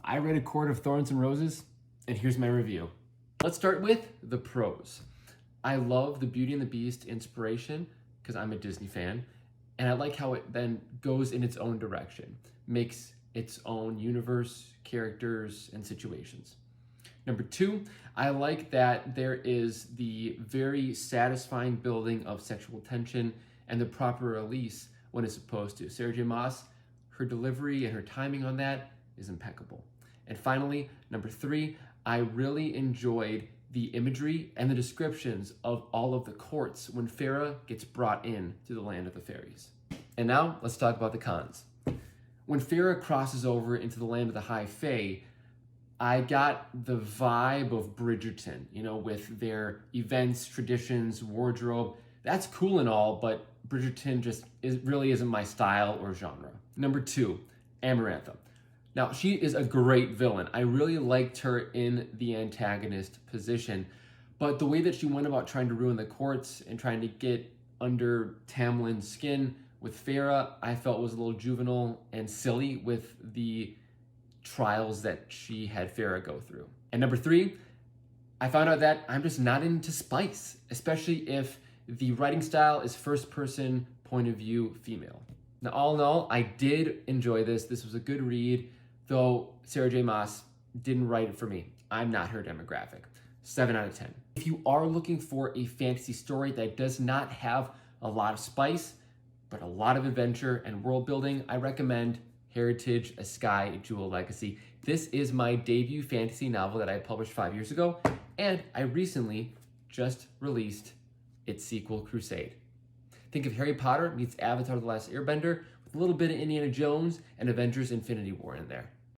I read A Court of Thorns and Roses, and here's my review. Let's start with the pros. I love the Beauty and the Beast inspiration because I'm a Disney fan, and I like how it then goes in its own direction, makes its own universe, characters, and situations. Number two, I like that there is the very satisfying building of sexual tension and the proper release when it's supposed to. Sarah J Maas, her delivery and her timing on that is impeccable. And finally, number three, I really enjoyed the imagery and the descriptions of all of the courts when Farah gets brought in to the land of the fairies. And now let's talk about the cons. When Farah crosses over into the land of the High Fae, I got the vibe of Bridgerton, with their events, traditions, wardrobe. That's cool and all, but Bridgerton really isn't my style or genre. Number two, Amarantha. Now, she is a great villain. I really liked her in the antagonist position, but the way that she went about trying to ruin the courts and trying to get under Tamlin's skin with Farah, I felt was a little juvenile and silly with the trials that she had Farah go through. And number three, I found out that I'm just not into spice, especially if the writing style is first person point of view female. Now, all in all, I did enjoy this. This was a good read, though Sarah J Maas didn't write it for me. I'm not her demographic. 7 out of 10. If you are looking for a fantasy story that does not have a lot of spice, but a lot of adventure and world building, I recommend Heritage: A Sky Jewel Legacy. This is my debut fantasy novel that I published 5 years ago, and I recently just released its sequel, Crusade. Think of Harry Potter meets Avatar: The Last Airbender with a little bit of Indiana Jones and Avengers: Infinity War in there.